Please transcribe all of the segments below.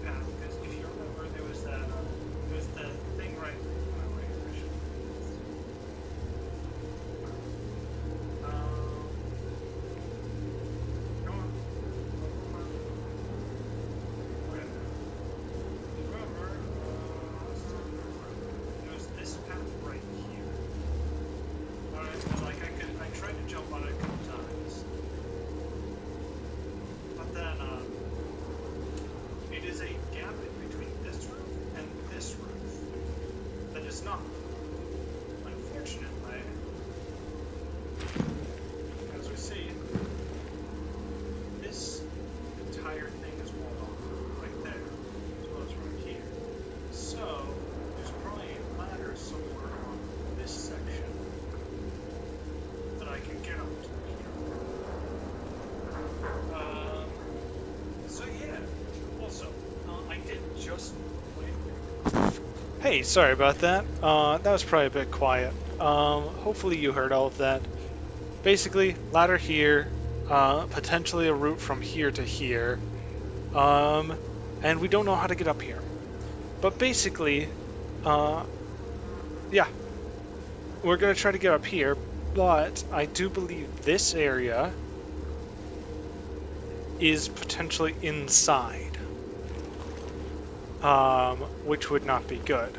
path, because if you remember, there was that thing right. Wait, I should. Come on. Okay. Remember, there was this path right here. Alright, and like I tried to jump on it a couple times. But then, it is a gap in between this roof and this roof that is not. Unfortunately, as we see, this entire thing is walled off right there, as well as right here. So, there's probably a ladder somewhere on this section that I can get up to here. So yeah. Also, I did just wait. Hey, sorry about that. That was probably a bit quiet. Hopefully you heard all of that. Basically, ladder here, potentially a route from here to here, and we don't know how to get up here. But basically, yeah, we're gonna try to get up here, but I do believe this area is potentially inside. Which would not be good.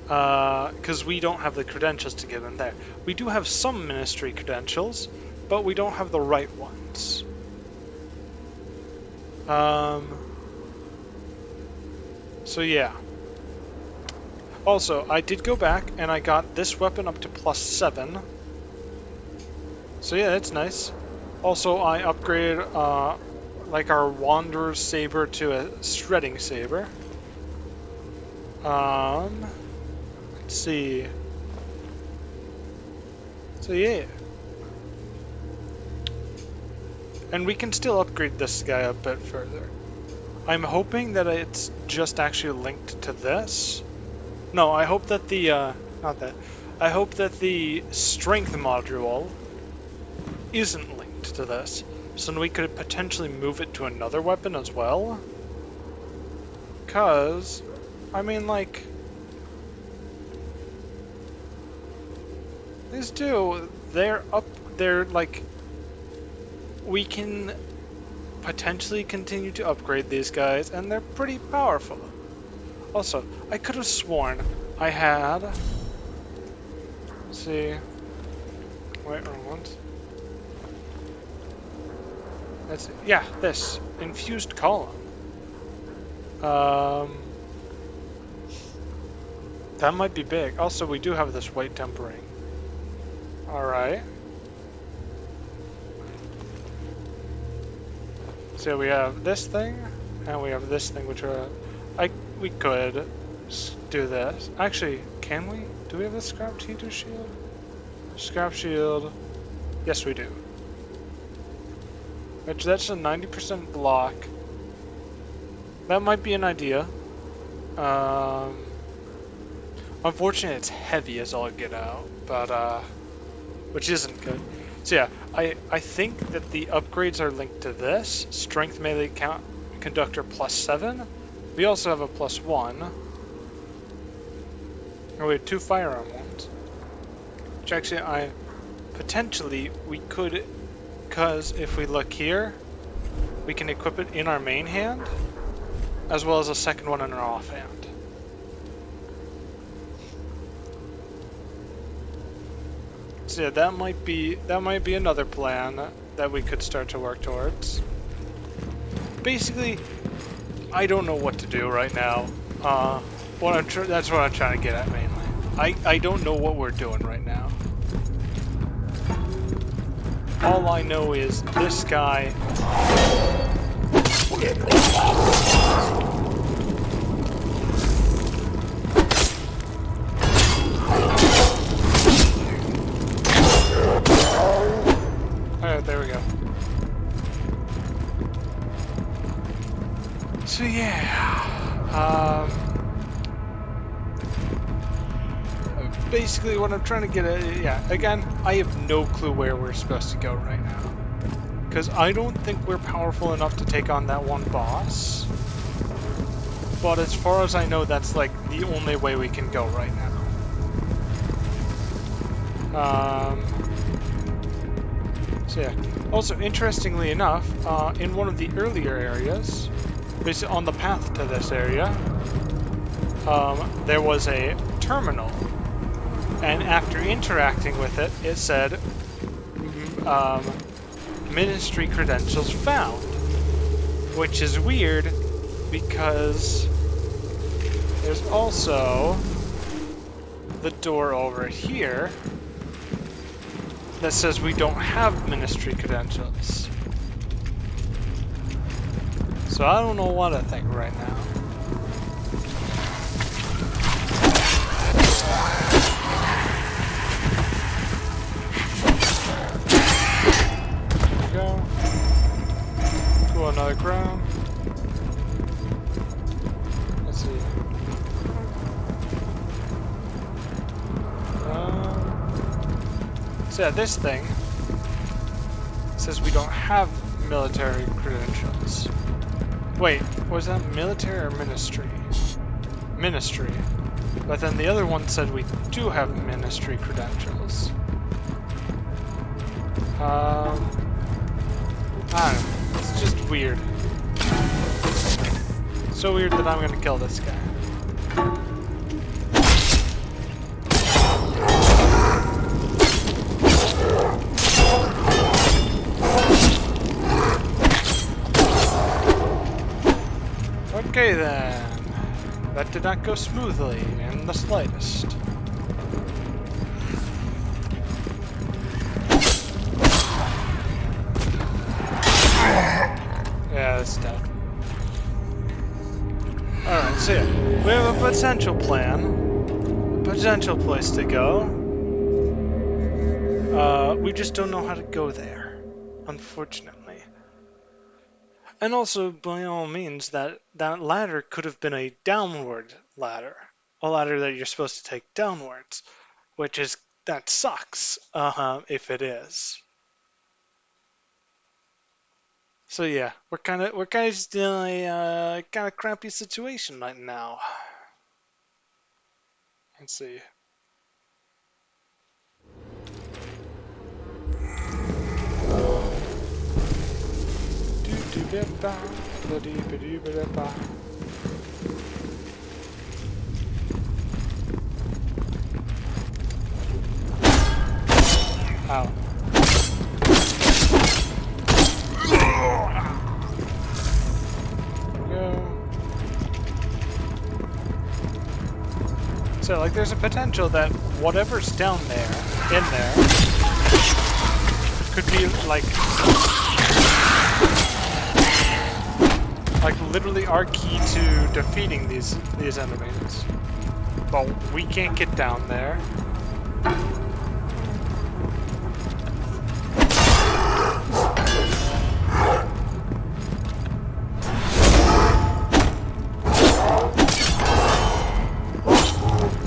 Because we don't have the credentials to get in there. We do have some ministry credentials, but we don't have the right ones. So yeah. Also, I did go back and I got this weapon up to +7. So yeah, that's nice. Also, I upgraded, like our Wanderer's Saber to a Shredding Saber. Let's see. So yeah. And we can still upgrade this guy a bit further. I'm hoping that it's just actually linked to this. No, I hope that the, not that. I hope that the strength module isn't linked to this. So we could potentially move it to another weapon as well. Cause, I mean, like, these two, they're like, we can potentially continue to upgrade these guys, and they're pretty powerful. Also, I could have sworn I had, let's see, wait, wrong ones. That's it. Yeah, this infused column. That might be big. Also, we do have this weight tempering. All right. So we have this thing, and we have this thing, which are, we could do this. Actually, can we? Do we have a scrap heater shield? Scrap shield. Yes, we do. Which, that's a 90% block. That might be an idea. Unfortunately, it's heavy as all get out, but which isn't good. So yeah, I think that the upgrades are linked to this. Strength melee conductor +7. We also have a +1. Oh, we have 2 firearm ones. Which actually, potentially, we could, because if we look here, we can equip it in our main hand, as well as a second one in our offhand. So yeah, that might be another plan that we could start to work towards. Basically, I don't know what to do right now. That's what I'm trying to get at mainly. I don't know what we're doing right now. All I know is this guy. Alright, there we go. So yeah, basically what I'm trying to get at, yeah, again, I have no clue where we're supposed to go right now. because I don't think we're powerful enough to take on that one boss. But as far as I know, that's like the only way we can go right now. So yeah. Also, interestingly enough, in one of the earlier areas, basically on the path to this area, there was a terminal. And after interacting with it, it said, Ministry credentials found. Which is weird, because there's also the door over here that says we don't have ministry credentials. So I don't know what to think right now. There we go. Cool, another crown. Let's see. So yeah, this thing says we don't have military credentials. Wait, was that military or ministry? Ministry. But then the other one said we do have ministry credentials. I don't know. It's just weird. So weird that I'm gonna kill this guy. Okay then. That did not go smoothly in the slightest. Yeah, that's dead. Alright, so yeah, we have a potential plan, a potential place to go. We just don't know how to go there, unfortunately. And also, by all means, that ladder could have been a downward ladder. A ladder that you're supposed to take downwards. That sucks, if it is. So yeah, we're kind of just in a kind of crappy situation right now. Let's see. Ow. So, like, there's a potential that whatever's down there, in there, could be, like literally our key to defeating these enemies. But we can't get down there.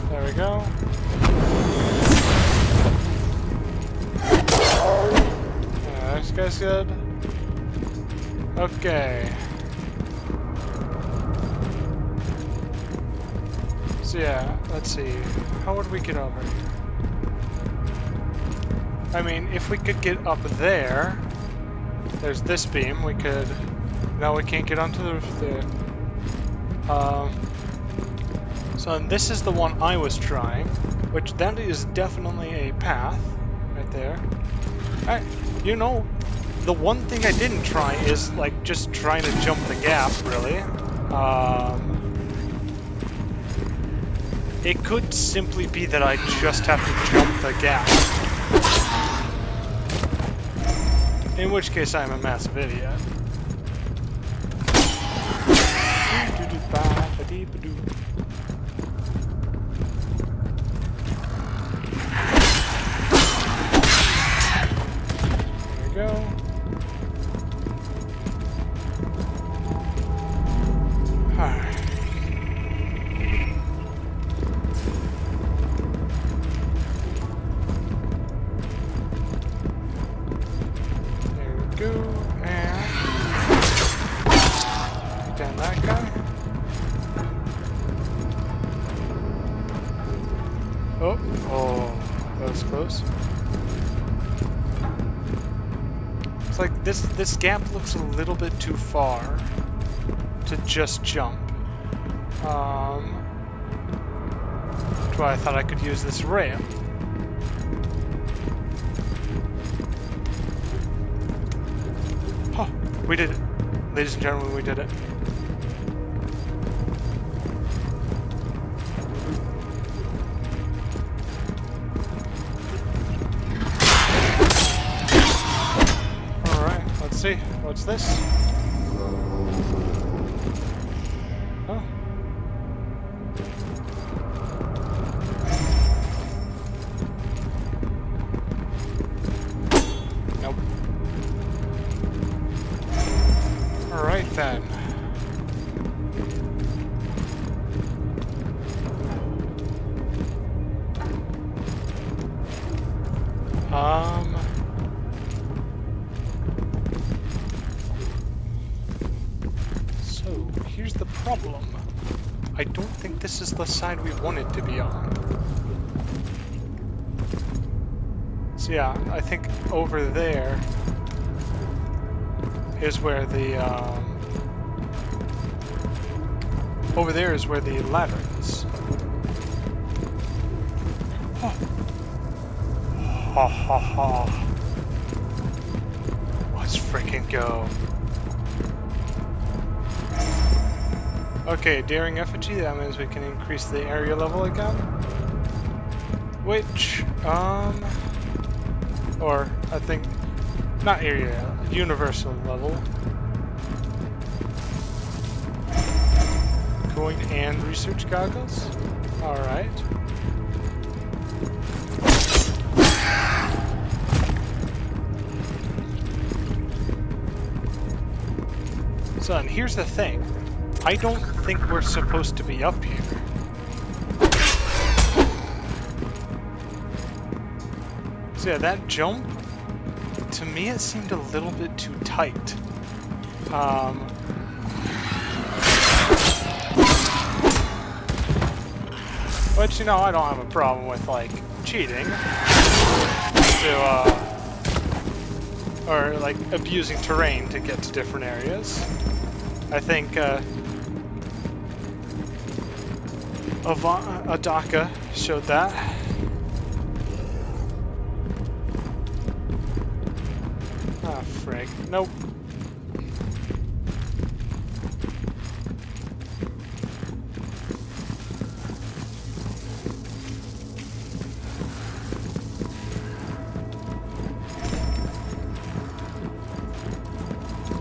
There we go. Yeah, this guy's good. Okay. So yeah, let's see. How would we get over here? I mean, if we could get up there, there's this beam. We could. No, we can't get onto the roof there. So this is the one I was trying, which that is definitely a path right there. You know, the one thing I didn't try is like just trying to jump the gap, really. It could simply be that I just have to jump the gap. In which case I'm a massive idiot. There we go. Alright. Go. Scan that guy. Oh, that was close. It's like this gap looks a little bit too far to just jump. That's why I thought I could use this rail. Oh, we did it. Ladies and gentlemen, we did it. Alright, let's see. What's this? Oh. Nope. Alright then. So here's the problem. I don't think this is the side we wanted to be on. So yeah, I think over there is where the ladder is. Oh. Ha ha ha. Let's freaking go. Okay, daring effigy, that means we can increase the area level again. Which, or I think, not area, universal level. Coin and research goggles. Alright. So, and here's the thing. I don't think we're supposed to be up here. So yeah, that jump, to me it seemed a little bit too tight. But you know, I don't have a problem with like cheating to or like abusing terrain to get to different areas. I think Adaka showed that. Ah, frig. Nope.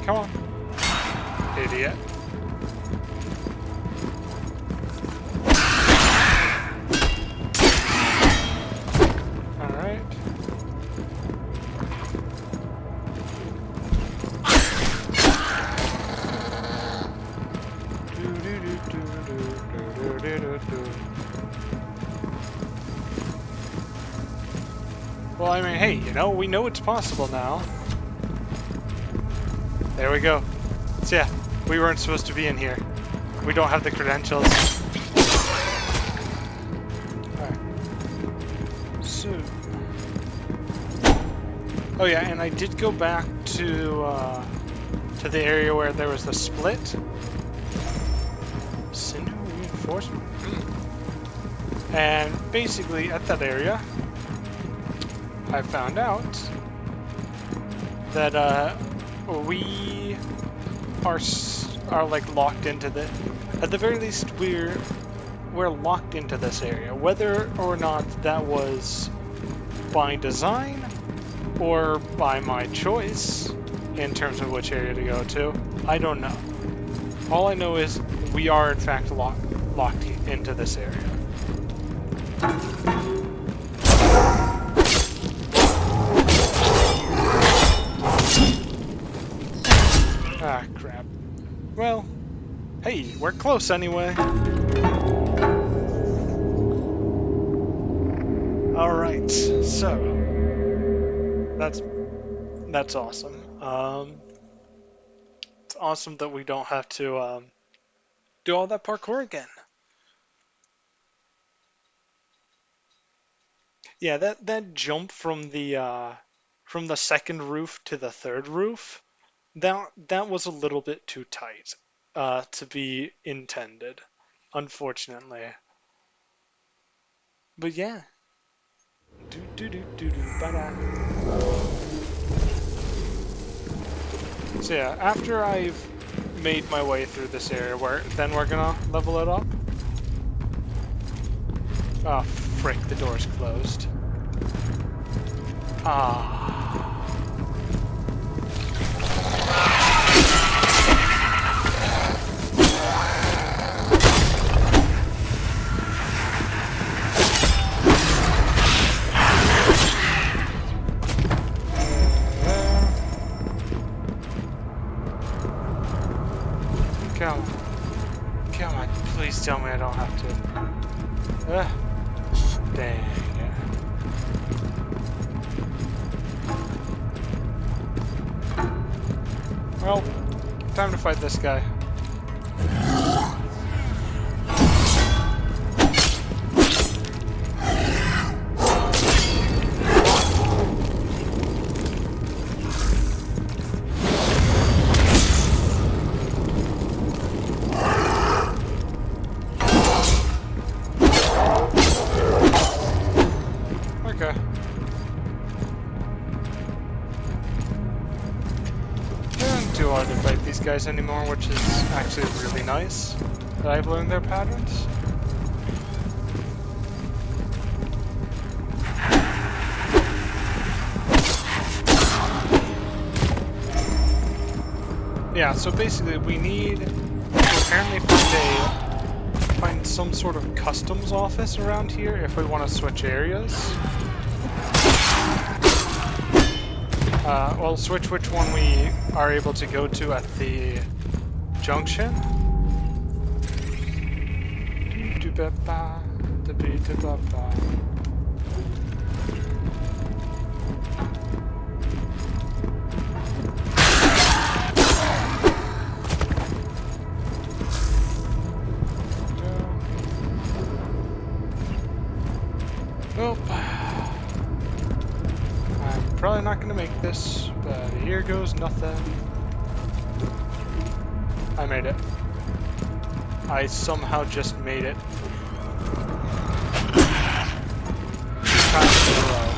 Come on. Idiot. Alright. Well, I mean, hey, you know, we know it's possible now. There we go. So yeah, we weren't supposed to be in here. We don't have the credentials. Alright. So... Oh yeah, and I did go back to the area where there was the split. Sinew reinforcement? And basically, at that area, I found out that we are like locked into the, at the very least we're locked into this area. Whether or not that was by design or by my choice in terms of which area to go to, I don't know. All I know is we are in fact locked into this area. Ah, crap. Well, hey, we're close anyway. Alright, so that's awesome. It's awesome that we don't have to do all that parkour again. Yeah, that jump from the second roof to the third roof, that was a little bit too tight to be intended, unfortunately. But yeah. Do do do do do ba-da. So yeah, after I've made my way through this area, then we're gonna level it up. Oh frick, the door's closed. Ah. Come on. Come on, please tell me I don't have to. Dang it. Well, time to fight this guy. Guys anymore, which is actually really nice that I've learned their patterns. Yeah, so basically we need to apparently find some sort of customs office around here if we want to switch areas. We'll switch which one we are able to go to at the junction. Nope. Probably not gonna make this, but here goes nothing. I made it. I somehow just made it. 2 times in a row.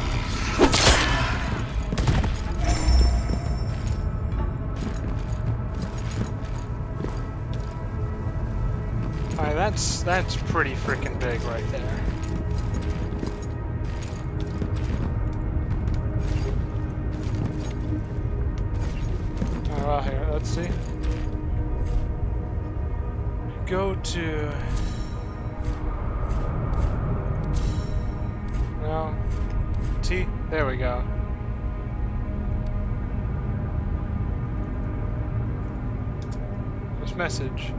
Alright, that's pretty freaking big right there. Here, let's see. Go to... No. T? There we go. This message.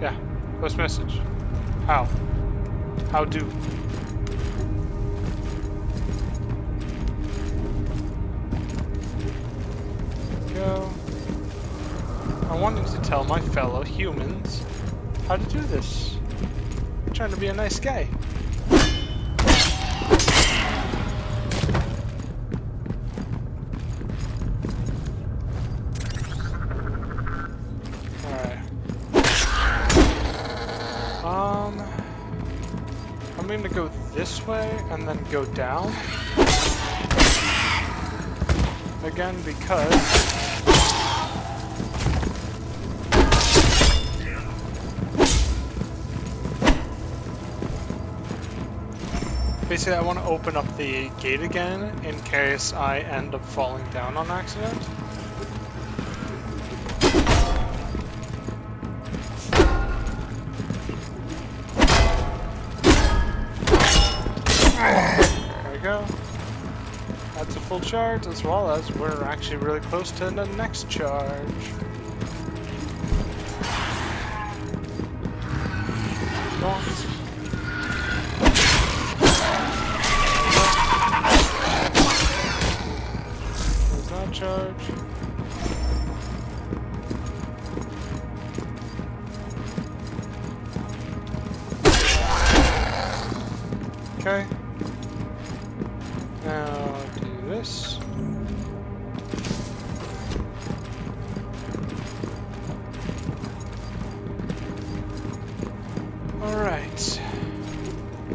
Yeah. Post message. How? How do? I wanted to tell my fellow humans how to do this. I'm trying to be a nice guy. Alright. I'm going to go this way and then go down. Again, because... Basically, I want to open up the gate again in case I end up falling down on accident. There we go. That's a full charge, as well as we're actually really close to the next charge. Go on. that charge. Okay. Now do this. Alright.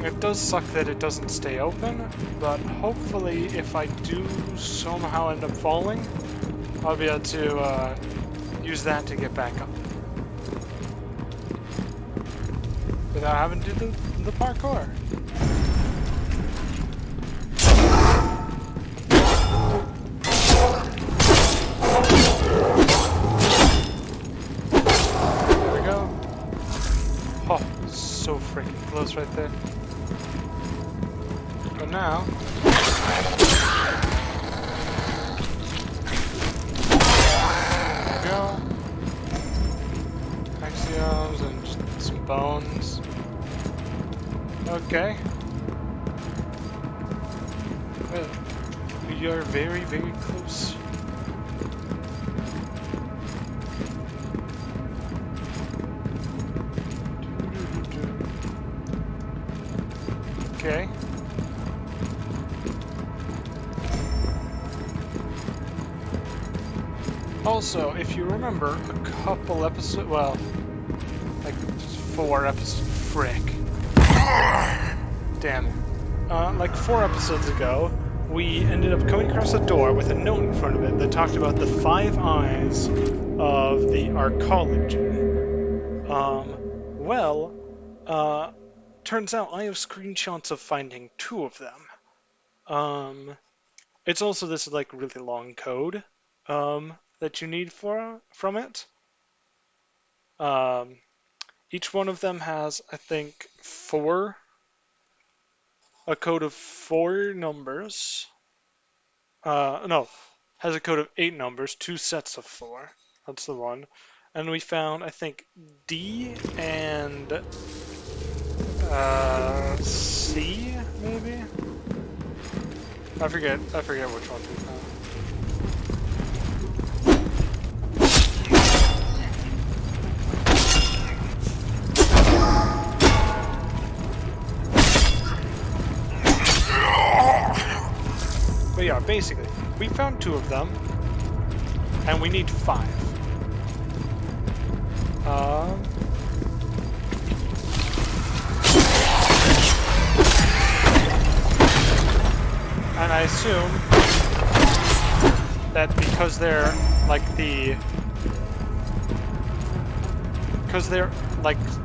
It does suck that it doesn't stay open, but hopefully if I do somehow end up falling, I'll be able to use that to get back up. Without having to do the parkour. There we go. Oh, so freaking close right there. But now... There we go. Axioms and just some bones. Okay. Well, we are very, very close. Okay. Also, if you remember a couple episodes, well, like 4 episodes, frick. Damn it. Like 4 episodes ago, we ended up coming across a door with a note in front of it that talked about the 5 eyes of the arcology. Turns out I have screenshots of finding 2 of them. It's also this like really long code, that you need from it. Each one of them has, I think, a code of 4 numbers. No, has a code of 8 numbers, 2 sets of 4. That's the one. And we found, I think, D and C, maybe? I forget which ones we found. But yeah, basically, we found 2 of them, and we need 5. And I assume that because they're like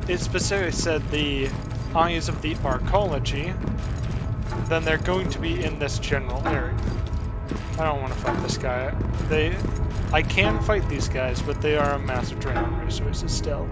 it specifically said the eyes of the arcology, then they're going to be in this general area. I don't want to fight this guy. I can fight these guys, but they are a massive drain on resources still.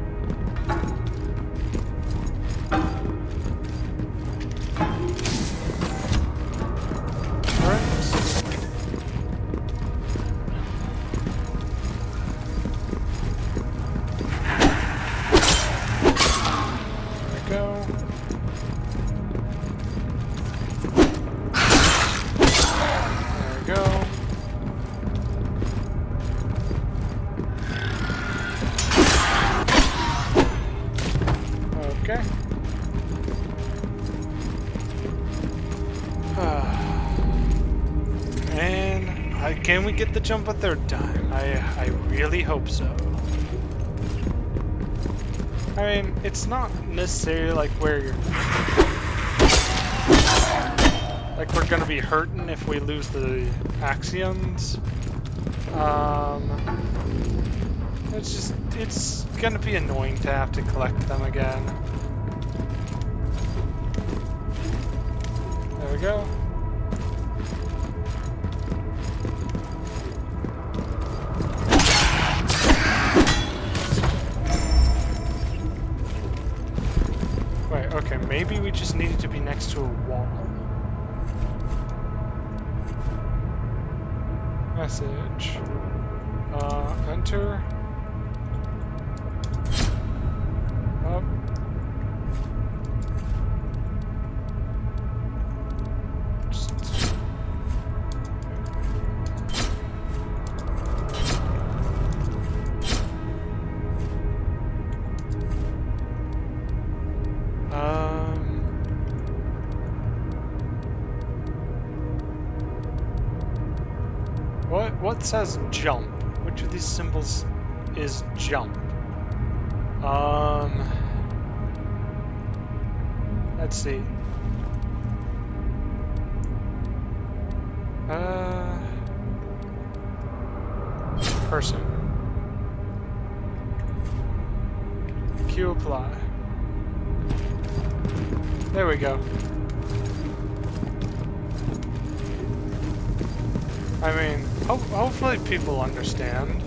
Can we get the jump a 3rd time? I really hope so. I mean, it's not necessarily like we're gonna be hurting if we lose the axioms. It's gonna be annoying to have to collect them again. There we go. Okay, maybe we just needed to be next to a wall. Message. Enter. Up. What says jump? Which of these symbols is jump? Let's see. Person. Q apply. There we go. I mean, hopefully people understand.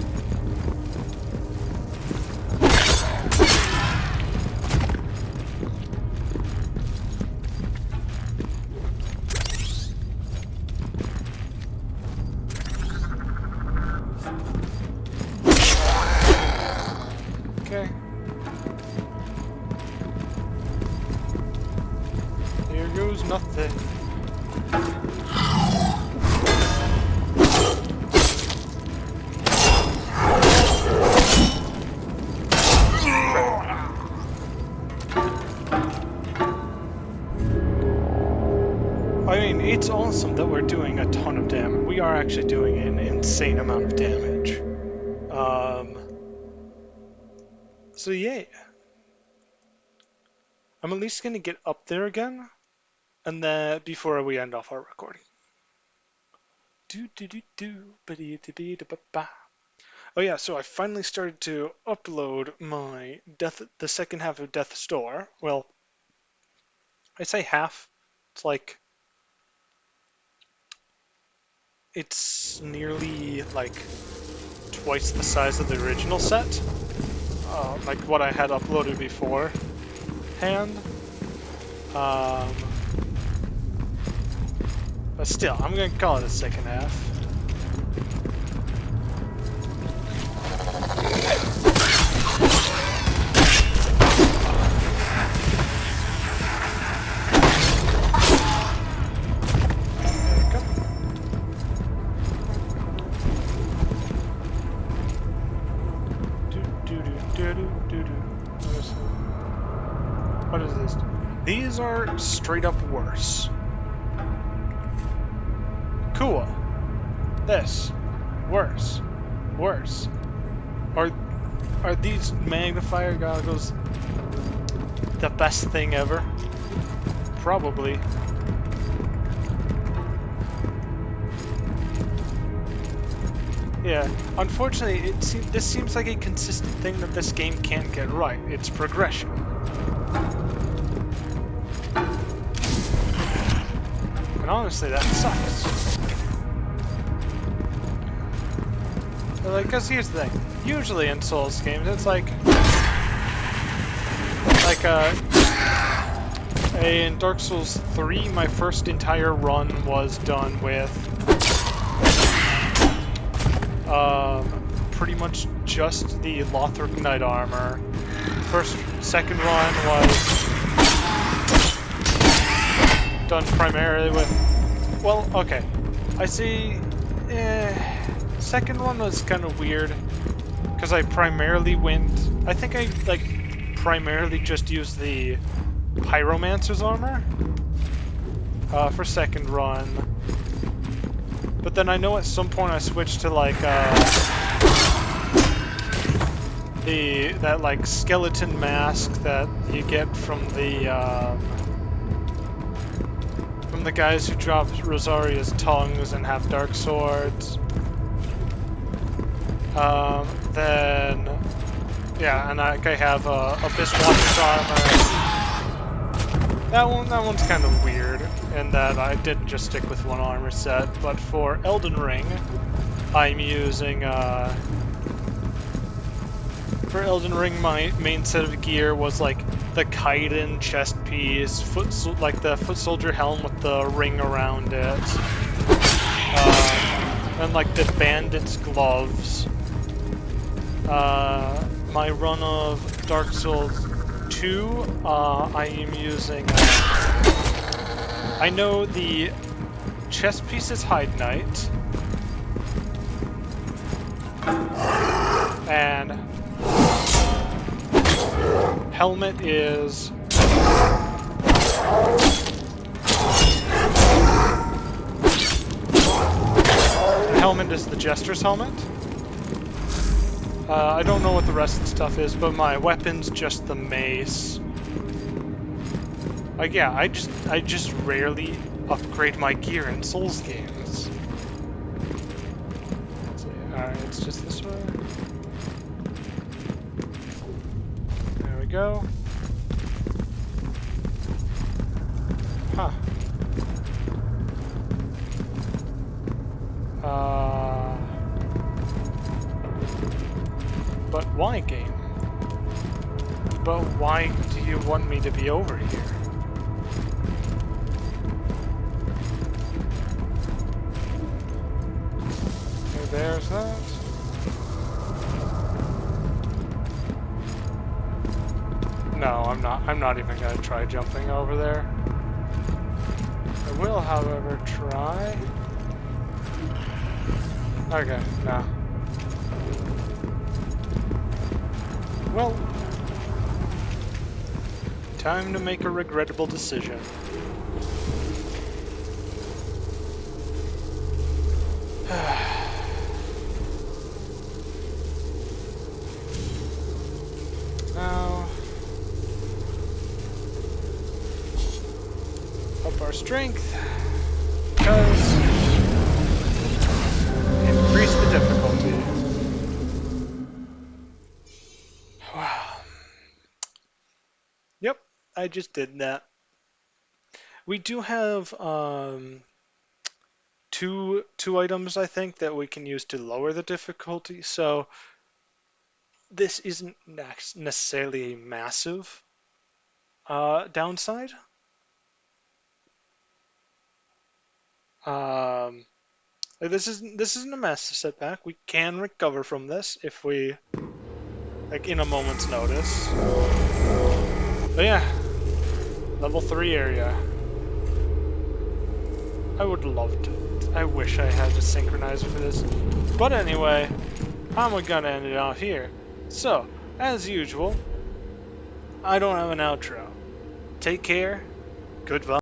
Okay. Here goes nothing. I mean, it's awesome that we're doing a ton of damage. We are actually doing an insane amount of damage. So yeah. I'm at least gonna get up there again, and then before we end off our recording. Oh yeah, so I finally started to upload my the second half of Death's Door. Well, I say half. It's like it's nearly like twice the size of the original set, like what I had uploaded beforehand. But still, I'm gonna call it a second half. What is this? These are straight up worse. Cool. This. Worse. Worse. Are these magnifier goggles the best thing ever? Probably. Yeah, unfortunately, this seems like a consistent thing that this game can't get right. It's progression. And honestly, that sucks. But like, cause here's the thing. Usually in Souls games, it's like in Dark Souls 3, my first entire run was done with pretty much just the Lothric Knight armor. Second run was done primarily with, well, okay. I see, second one was kind of weird, because I primarily I think I, like, primarily just used the Pyromancer's armor, for second run. But then I know at some point I switched to, like, that, like, skeleton mask that you get from the guys who drop Rosaria's tongues and have dark swords. Then, yeah, and I have Abyss Watcher's armor. That one's kind of weird, in that I didn't just stick with one armor set, but for Elden Ring, I'm using, for Elden Ring, my main set of gear was, like, the chitin chest piece, like the foot soldier helm with the ring around it, and, like, the bandit's gloves. My run of Dark Souls 2, I am using, I know the chest piece is Hide Knight, and helmet is helmet is the Jester's helmet. I don't know what the rest of the stuff is, but my weapon's just the mace. Like, yeah, I just rarely upgrade my gear in Souls games. Let's see. Alright, it's just this way. There we go. Huh. But why, game? But why do you want me to be over here? Okay, there's that. No, I'm not even gonna try jumping over there. I will, however, try. Okay, no. Well, time to make a regrettable decision. Now, up our strength, because increase the difficulty. Wow. Yep, I just did that. We do have two items, I think, that we can use to lower the difficulty. So this isn't necessarily a massive downside. This isn't a massive setback. We can recover from this if we, like, in a moment's notice. But yeah, level 3 area. I would love to. I wish I had to synchronize for this. But anyway, I'm gonna end it out here. So, as usual, I don't have an outro. Take care. Goodbye.